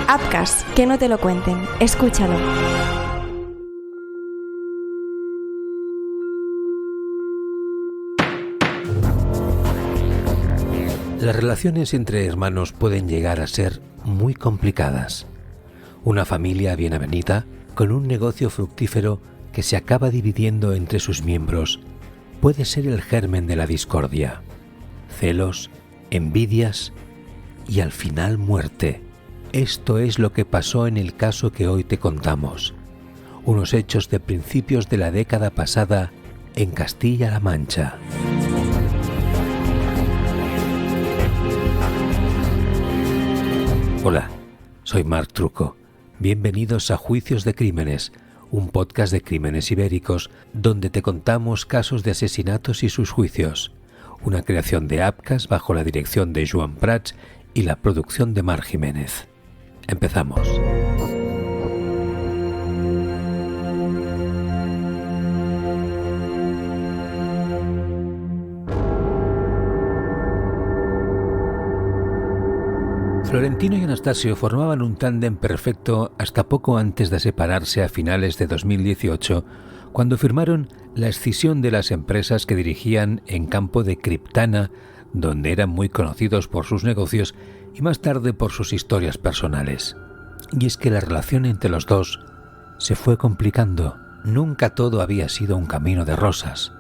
Apcas, que no te lo cuenten. Escúchalo. Las relaciones entre hermanos pueden llegar a ser muy complicadas. Una familia bien avenida, con un negocio fructífero que se acaba dividiendo entre sus miembros, puede ser el germen de la discordia. Celos, envidias y al final muerte. Esto es lo que pasó en el caso que hoy te contamos. Unos hechos de principios de la década pasada en Castilla-La Mancha. Hola, soy Marc Trucco. Bienvenidos a Juicios de Crímenes, un podcast de crímenes ibéricos donde te contamos casos de asesinatos y sus juicios. Una creación de Apcas bajo la dirección de Joan Prats y la producción de Marc Jiménez. Empezamos. Florentino y Anastasio formaban un tándem perfecto hasta poco antes de separarse a finales de 2018, cuando firmaron la escisión de las empresas que dirigían en Campo de Criptana, donde eran muy conocidos por sus negocios y más tarde por sus historias personales. Y es que la relación entre los dos se fue complicando. Nunca todo había sido un camino de rosas,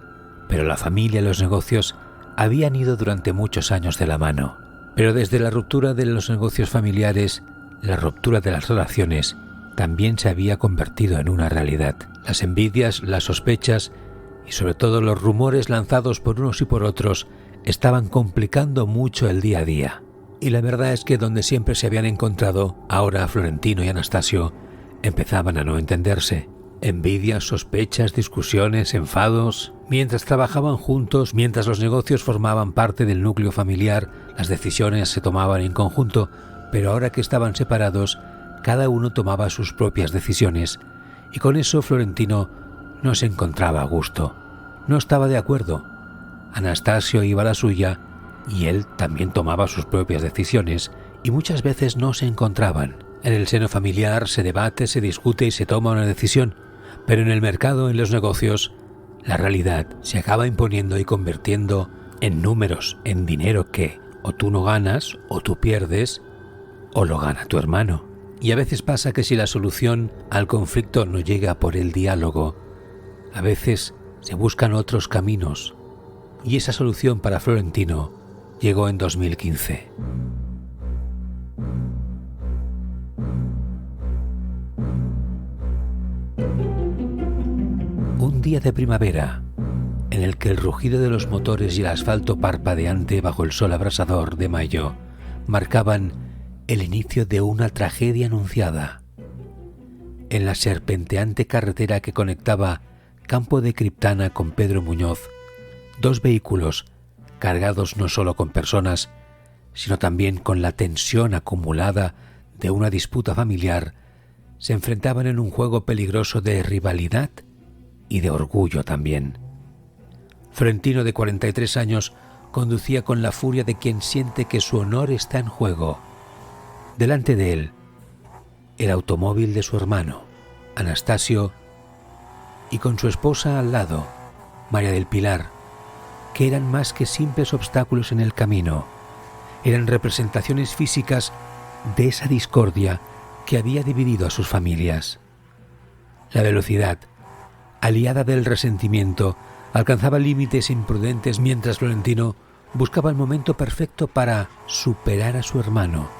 pero la familia y los negocios habían ido durante muchos años de la mano. Pero desde la ruptura de los negocios familiares, la ruptura de las relaciones también se había convertido en una realidad. Las envidias, las sospechas y sobre todo los rumores lanzados por unos y por otros estaban complicando mucho el día a día. Y la verdad es que donde siempre se habían encontrado, ahora Florentino y Anastasio empezaban a no entenderse. Envidias, sospechas, discusiones, enfados. Mientras trabajaban juntos, mientras los negocios formaban parte del núcleo familiar, las decisiones se tomaban en conjunto, pero ahora que estaban separados, cada uno tomaba sus propias decisiones, y con eso Florentino no se encontraba a gusto. No estaba de acuerdo. Anastasio iba a la suya, y él también tomaba sus propias decisiones, y muchas veces no se encontraban. En el seno familiar se debate, se discute y se toma una decisión, pero en el mercado, en los negocios, la realidad se acaba imponiendo y convirtiendo en números, en dinero que o tú no ganas, o tú pierdes, o lo gana tu hermano. Y a veces pasa que si la solución al conflicto no llega por el diálogo, a veces se buscan otros caminos. Y esa solución para Florentino llegó en 2015. Un día de primavera, en el que el rugido de los motores y el asfalto parpadeante bajo el sol abrasador de mayo marcaban el inicio de una tragedia anunciada. En la serpenteante carretera que conectaba Campo de Criptana con Pedro Muñoz, dos vehículos cargados no solo con personas, sino también con la tensión acumulada de una disputa familiar, se enfrentaban en un juego peligroso de rivalidad y de orgullo también. Florentino, de 43 años, conducía con la furia de quien siente que su honor está en juego. Delante de él, el automóvil de su hermano, Anastasio, y con su esposa al lado, María del Pilar, que eran más que simples obstáculos en el camino. Eran representaciones físicas de esa discordia que había dividido a sus familias. La velocidad, aliada del resentimiento, alcanzaba límites imprudentes mientras Florentino buscaba el momento perfecto para superar a su hermano.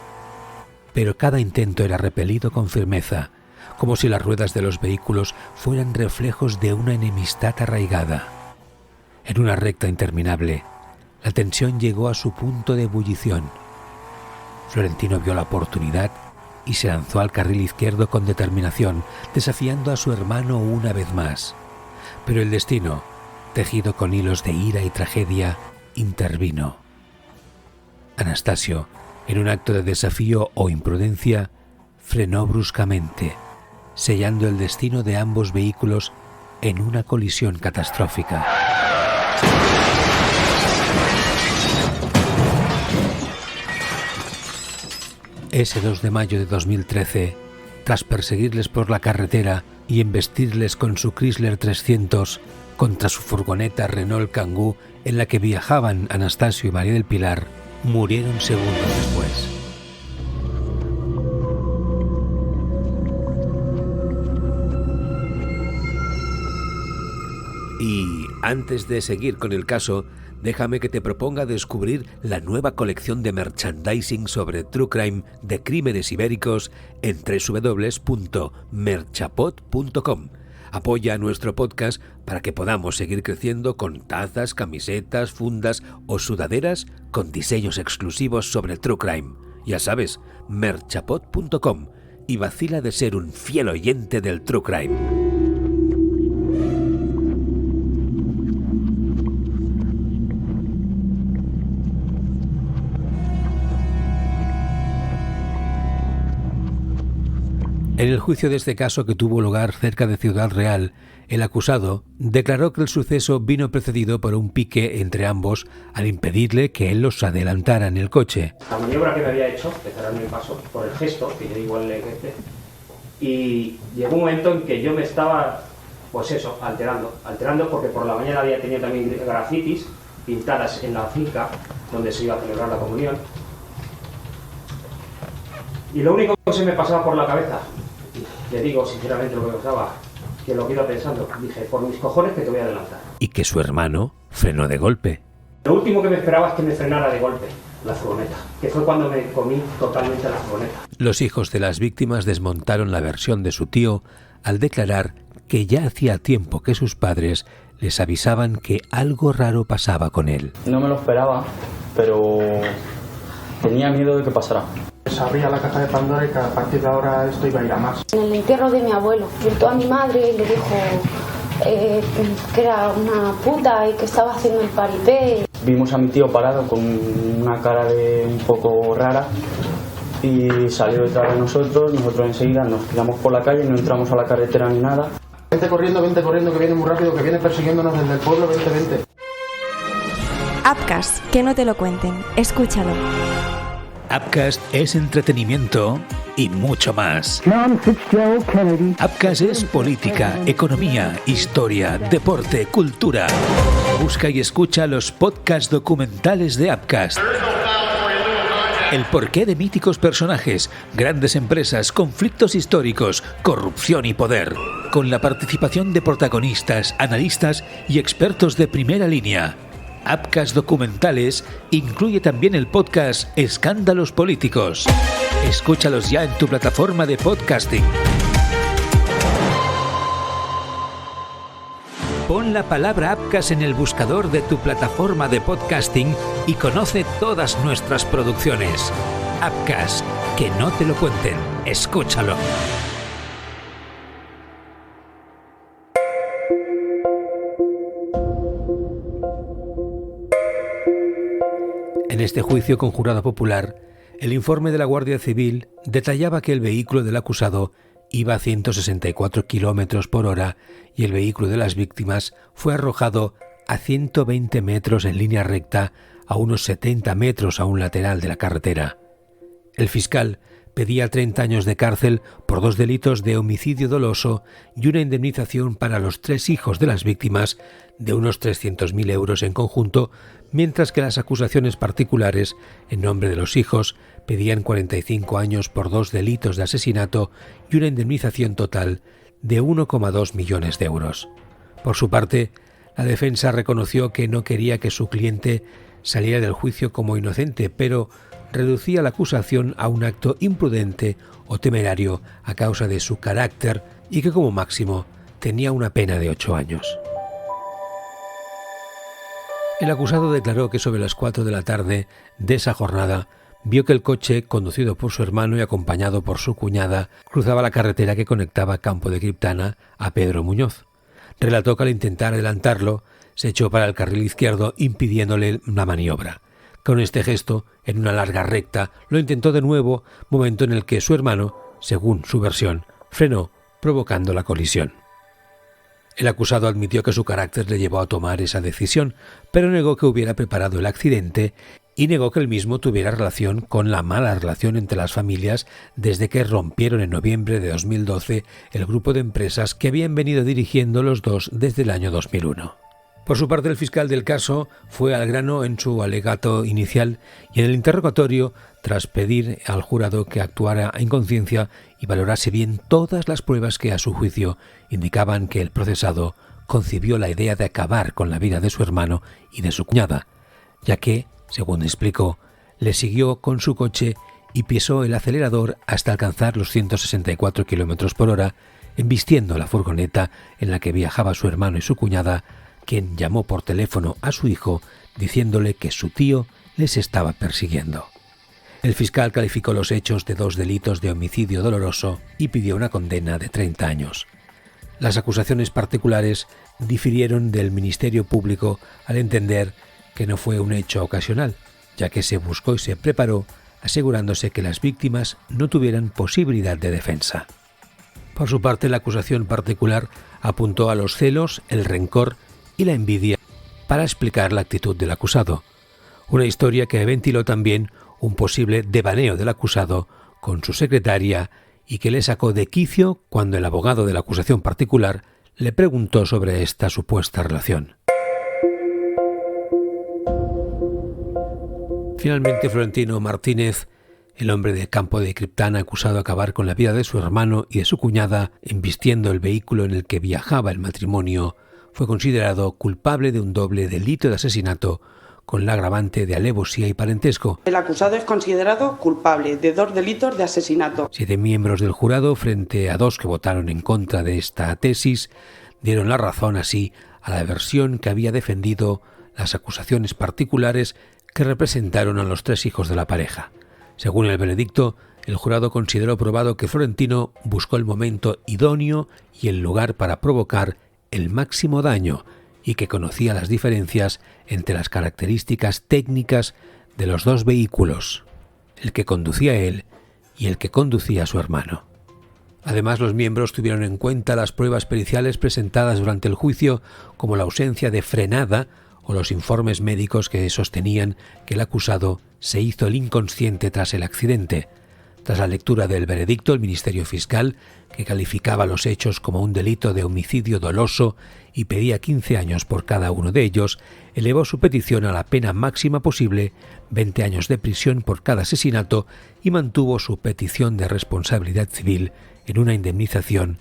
Pero cada intento era repelido con firmeza, como si las ruedas de los vehículos fueran reflejos de una enemistad arraigada. En una recta interminable, la tensión llegó a su punto de ebullición. Florentino vio la oportunidad y se lanzó al carril izquierdo con determinación, desafiando a su hermano una vez más. Pero el destino, tejido con hilos de ira y tragedia, intervino. Anastasio, en un acto de desafío o imprudencia, frenó bruscamente, sellando el destino de ambos vehículos en una colisión catastrófica. Ese 2 de mayo de 2013, tras perseguirles por la carretera y embestirles con su Chrysler 300 contra su furgoneta Renault Kangoo en la que viajaban Anastasio y María del Pilar, murieron segundos después. Y antes de seguir con el caso, déjame que te proponga descubrir la nueva colección de merchandising sobre True Crime de Crímenes Ibéricos en www.merchapod.com. Apoya a nuestro podcast para que podamos seguir creciendo con tazas, camisetas, fundas o sudaderas con diseños exclusivos sobre True Crime. Ya sabes, merchapod.com, y vacila de ser un fiel oyente del True Crime. En el juicio de este caso, que tuvo lugar cerca de Ciudad Real, el acusado declaró que el suceso vino precedido por un pique entre ambos al impedirle que él los adelantara en el coche. La maniobra que me había hecho, de cerrarme el paso, por el gesto, que yo igual le quedé, y llegó un momento en que yo me estaba, pues eso, alterando porque por la mañana había tenido también grafitis pintadas en la finca donde se iba a celebrar la comunión. Y lo único que se me pasaba por la cabeza, le digo sinceramente lo que pasaba, que lo que iba pensando, dije, por mis cojones que te voy a adelantar. Y que su hermano frenó de golpe. Lo último que me esperaba es que me frenara de golpe la furgoneta, que fue cuando me comí totalmente la furgoneta. Los hijos de las víctimas desmontaron la versión de su tío al declarar que ya hacía tiempo que sus padres les avisaban que algo raro pasaba con él. No me lo esperaba, pero tenía miedo de que pasara. Se abría la caja de Pandora y que a partir de ahora esto iba a ir a más. En el entierro de mi abuelo, gritó a mi madre y le dijo que era una puta y que estaba haciendo el paripé. Vimos a mi tío parado con una cara de un poco rara y salió detrás de nosotros enseguida nos tiramos por la calle, no entramos a la carretera ni nada. Vente corriendo, que viene muy rápido, que viene persiguiéndonos desde el pueblo, vente. Upcast, que no te lo cuenten, escúchalo. Upcast es entretenimiento y mucho más. Upcast es política, economía, historia, deporte, cultura. Busca y escucha los podcasts documentales de Upcast. El porqué de míticos personajes, grandes empresas, conflictos históricos, corrupción y poder. Con la participación de protagonistas, analistas y expertos de primera línea. Upcast Documentales incluye también el podcast Escándalos Políticos. Escúchalos ya en tu plataforma de podcasting. Pon la palabra Upcast en el buscador de tu plataforma de podcasting y conoce todas nuestras producciones. Upcast, que no te lo cuenten, escúchalo. En este juicio con jurado popular, el informe de la Guardia Civil detallaba que el vehículo del acusado iba a 164 km por hora y el vehículo de las víctimas fue arrojado a 120 metros en línea recta a unos 70 metros a un lateral de la carretera. El fiscal pedía 30 años de cárcel por 2 delitos de homicidio doloso y una indemnización para los 3 hijos de las víctimas de unos 300.000 euros en conjunto, mientras que las acusaciones particulares, en nombre de los hijos, pedían 45 años por 2 delitos de asesinato y una indemnización total de 1,2 millones de euros. Por su parte, la defensa reconoció que no quería que su cliente saliera del juicio como inocente, pero reducía la acusación a un acto imprudente o temerario a causa de su carácter y que como máximo tenía una pena de 8 años. El acusado declaró que sobre las 4 de la tarde de esa jornada vio que el coche, conducido por su hermano y acompañado por su cuñada, cruzaba la carretera que conectaba Campo de Criptana a Pedro Muñoz. Relató que al intentar adelantarlo, se echó para el carril izquierdo impidiéndole la maniobra. Con este gesto, en una larga recta, lo intentó de nuevo, momento en el que su hermano, según su versión, frenó, provocando la colisión. El acusado admitió que su carácter le llevó a tomar esa decisión, pero negó que hubiera preparado el accidente y negó que el mismo tuviera relación con la mala relación entre las familias desde que rompieron en noviembre de 2012 el grupo de empresas que habían venido dirigiendo los dos desde el año 2001. Por su parte, el fiscal del caso fue al grano en su alegato inicial y en el interrogatorio, tras pedir al jurado que actuara en conciencia y valorase bien todas las pruebas que, a su juicio, indicaban que el procesado concibió la idea de acabar con la vida de su hermano y de su cuñada, ya que, según explicó, le siguió con su coche y pisó el acelerador hasta alcanzar los 164 km por hora, embistiendo la furgoneta en la que viajaba su hermano y su cuñada, quien llamó por teléfono a su hijo diciéndole que su tío les estaba persiguiendo. El fiscal calificó los hechos de 2 delitos de homicidio doloroso y pidió una condena de 30 años. Las acusaciones particulares difirieron del Ministerio Público al entender que no fue un hecho ocasional, ya que se buscó y se preparó, asegurándose que las víctimas no tuvieran posibilidad de defensa. Por su parte, la acusación particular apuntó a los celos, el rencor y la envidia para explicar la actitud del acusado, una historia que ventiló también un posible devaneo del acusado con su secretaria y que le sacó de quicio cuando el abogado de la acusación particular le preguntó sobre esta supuesta relación. Finalmente, Florentino Martínez, el hombre de Campo de Criptana acusado de acabar con la vida de su hermano y de su cuñada embistiendo el vehículo en el que viajaba el matrimonio, fue considerado culpable de un doble delito de asesinato con la agravante de alevosía y parentesco. El acusado es considerado culpable de 2 delitos de asesinato. 7 miembros del jurado, frente a 2 que votaron en contra de esta tesis, dieron la razón así a la versión que había defendido las acusaciones particulares que representaron a los 3 hijos de la pareja. Según el veredicto, el jurado consideró probado que Florentino buscó el momento idóneo y el lugar para provocar el máximo daño y que conocía las diferencias entre las características técnicas de los 2 vehículos, el que conducía él y el que conducía a su hermano. Además, los miembros tuvieron en cuenta las pruebas periciales presentadas durante el juicio, como la ausencia de frenada o los informes médicos que sostenían que el acusado se hizo el inconsciente tras el accidente. Tras la lectura del veredicto, el Ministerio Fiscal, que calificaba los hechos como un delito de homicidio doloso y pedía 15 años por cada uno de ellos, elevó su petición a la pena máxima posible, 20 años de prisión por cada asesinato, y mantuvo su petición de responsabilidad civil en una indemnización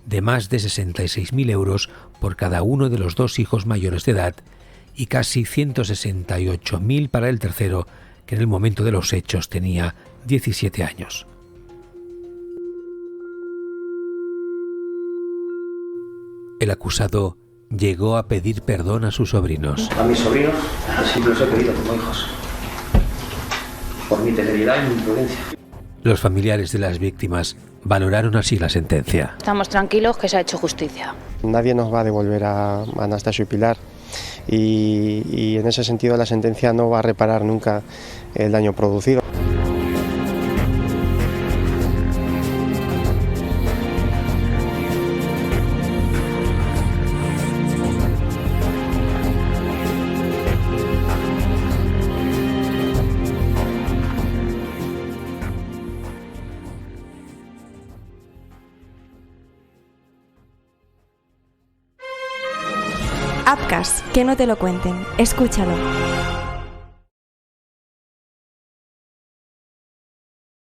de más de 66.000 euros por cada uno de los 2 hijos mayores de edad y casi 168.000 para el tercero, que en el momento de los hechos tenía 17 años. El acusado llegó a pedir perdón a sus sobrinos. A mis sobrinos siempre los he querido como hijos, por mi temeridad y mi imprudencia. Los familiares de las víctimas valoraron así la sentencia. Estamos tranquilos que se ha hecho justicia. Nadie nos va a devolver a Anastasio y Pilar y en ese sentido la sentencia no va a reparar nunca el daño producido. Apcas, que no te lo cuenten. Escúchalo.